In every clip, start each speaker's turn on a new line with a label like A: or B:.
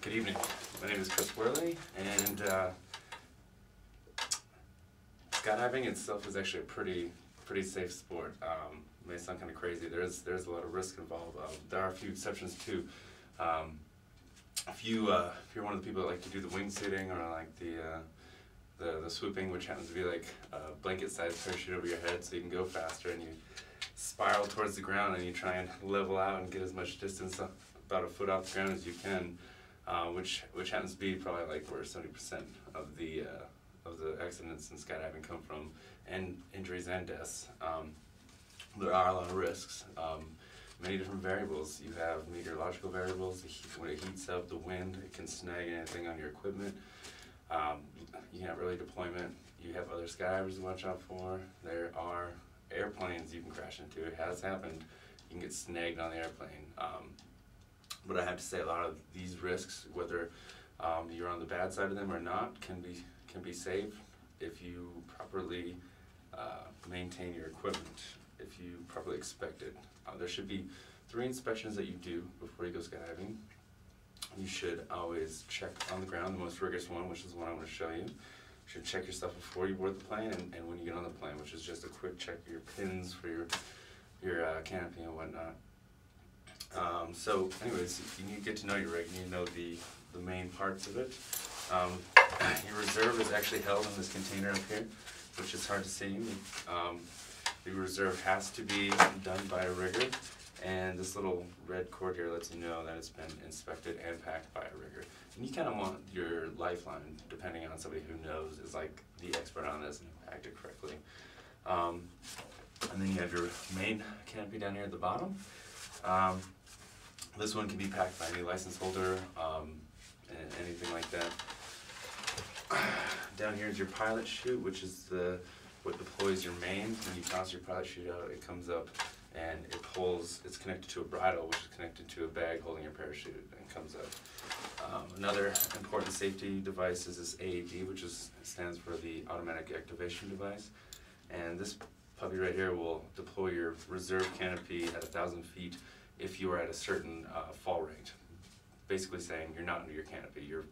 A: Good evening. My name is Whorley, and skydiving itself is actually a pretty safe sport. It may sound kind of crazy. There's a lot of risk involved. There are a few exceptions too. If you're one of the people that like to do the wingsuiting or like the swooping, which happens to be like a blanket-sized parachute over your head, so you can go faster, and you spiral towards the ground and you try and level out and get as much distance about a foot off the ground as you can, which happens to be probably like where 70% of the accidents in skydiving come from, and injuries and deaths. There are a lot of risks. Many different variables. You have meteorological variables. When it heats up, the wind, it can snag anything on your equipment. You have early deployment. You have other skydivers to watch out for. There are airplanes you can crash into. It has happened. You can get snagged on the airplane. But I have to say, a lot of these risks, whether you're on the bad side of them or not, can be saved if you properly maintain your equipment, if you properly inspect it. There should be 3 inspections that you do before you go skydiving. You should always check on the ground, the most rigorous one, which is the one I'm going to show you. You should check your stuff before you board the plane and when you get on the plane, which is just a quick check of your pins for your canopy and whatnot. So anyways, you need to get to know your rig. You need to know the main parts of it. Your reserve is actually held in this container up here, which is hard to see. The reserve has to be done by a rigger, and this little red cord here lets you know that it's been inspected and packed by a rigger. And you kind of want your lifeline, depending on somebody who knows, is like the expert on this and packed it correctly. And then you have your main canopy down here at the bottom. This one can be packed by any license holder, and anything like that. Down here is your pilot chute, which is what deploys your main. When you toss your pilot chute out, it comes up and it pulls. It's connected to a bridle, which is connected to a bag holding your parachute, and comes up. Another important safety device is this AAD, which stands for the automatic activation device. And this puppy right here will deploy your reserve canopy at 1,000 feet if you are at a certain fall rate. Basically saying you're not under your canopy, you're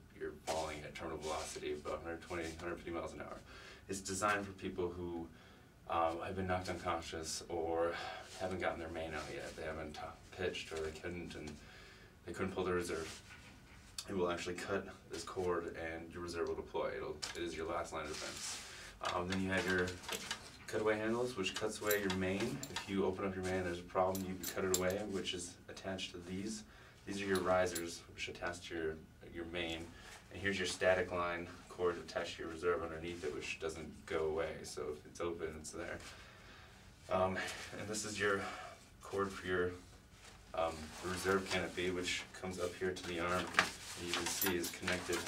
A: falling at terminal velocity of about 120, 150 miles an hour. It's designed for people who have been knocked unconscious or haven't gotten their main out yet. They haven't pitched, or they couldn't pull the reserve. It will actually cut this cord and your reserve will deploy. It is your last line of defense. Then you have your cutaway handles, which cuts away your main. If you open up your main and there's a problem, you can cut it away, which is attached to these. These are your risers, which attach to your main. And here's your static line cord attached to your reserve underneath it, which doesn't go away. So if it's open, it's there. And this is your cord for your reserve canopy, which comes up here to the arm. And you can see is connected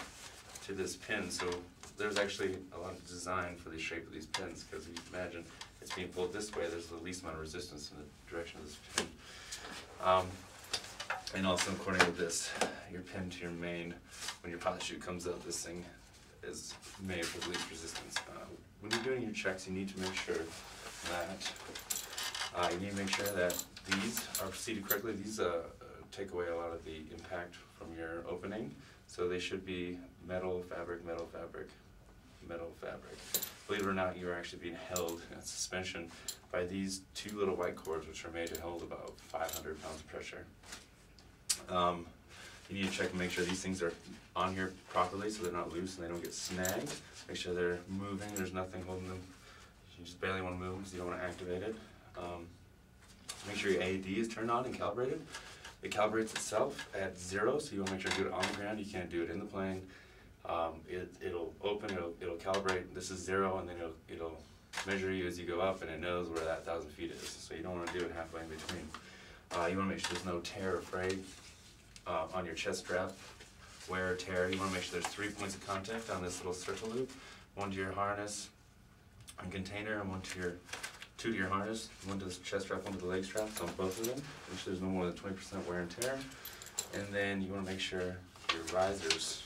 A: to this pin. So there's actually a lot of design for the shape of these pins, because if you imagine it's being pulled this way, there's the least amount of resistance in the direction of this pin. And also, according to this, your pin to your main, when your pilot chute comes up, this thing is made for the least resistance. When you're doing your checks, you need to make sure that these are seated correctly. These take away a lot of the impact from your opening, so they should be metal, fabric, metal, fabric, metal, fabric. Believe it or not, you're actually being held in suspension by these 2 little white cords, which are made to hold about 500 pounds of pressure. You need to check and make sure these things are on here properly so they're not loose and they don't get snagged. Make sure they're moving, there's nothing holding them. You just barely want to move them because you don't want to activate it. Make sure your AAD is turned on and calibrated. It calibrates itself at 0, so you want to make sure to do it on the ground. You can't do it in the plane. It'll open, it'll calibrate. This is 0, and then it'll measure you as you go up, and it knows where that 1,000 feet is. So you don't want to do it halfway in between. You want to make sure there's no tear or fray on your chest strap. Wear or tear. You want to make sure there's 3 points of contact on this little circle loop. 1 to your harness and container, and 2 to your harness, 1 to the chest strap, 1 to the leg straps on both of them. Make sure there's no more than 20% wear and tear. And then you want to make sure your risers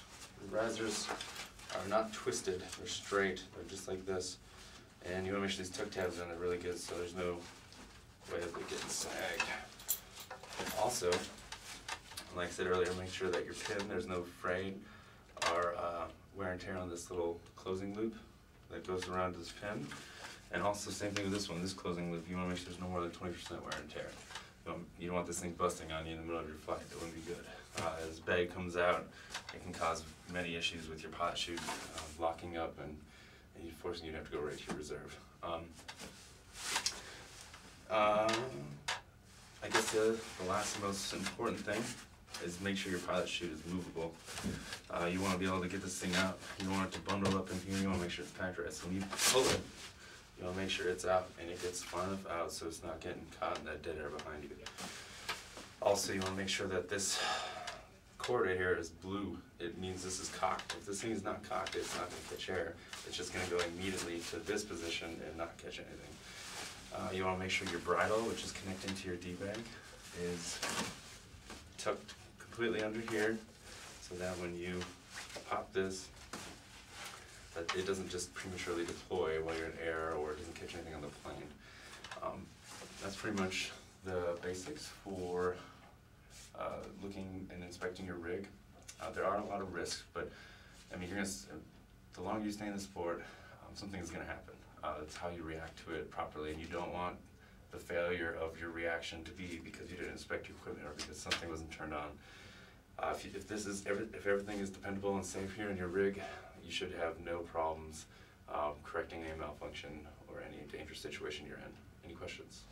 A: are not twisted, they're straight, they're just like this. And you want to make sure these tuck tabs on it really good so there's no way of it getting snagged. And also, Like I said earlier, make sure that your pin, there's no fraying or wear and tear on this little closing loop that goes around this pin. And also same thing with this one, this closing loop, you want to make sure there's no more than 20% wear and tear. You don't want this thing busting on you in the middle of your flight, that wouldn't be good. As bag comes out, it can cause many issues with your pilot chute locking up and you forcing you to have to go right to your reserve. I guess the last and most important thing is make sure your pilot chute is movable. You want to be able to get this thing out. You don't want it to bundle up in here. You want to make sure it's packed right. So when you pull it, you want to make sure it's out and it gets far enough out so it's not getting caught in that dead air behind you. Also, you want to make sure that this cord right here is blue. It means this is cocked. If this thing is not cocked, it's not going to catch air. It's just going to go immediately to this position and not catch anything. You want to make sure your bridle, which is connecting to your D-bag, is tucked completely under here so that when you pop this, that it doesn't just prematurely deploy while you're in air or it doesn't catch anything on the plane. That's pretty much the basics for looking and inspecting your rig. There are a lot of risks, but I mean, the longer you stay in the sport, something is going to happen. That's how you react to it properly, and you don't want the failure of your reaction to be because you didn't inspect your equipment or because something wasn't turned on. If everything is dependable and safe here in your rig, you should have no problems correcting a malfunction or any dangerous situation you're in. Any questions?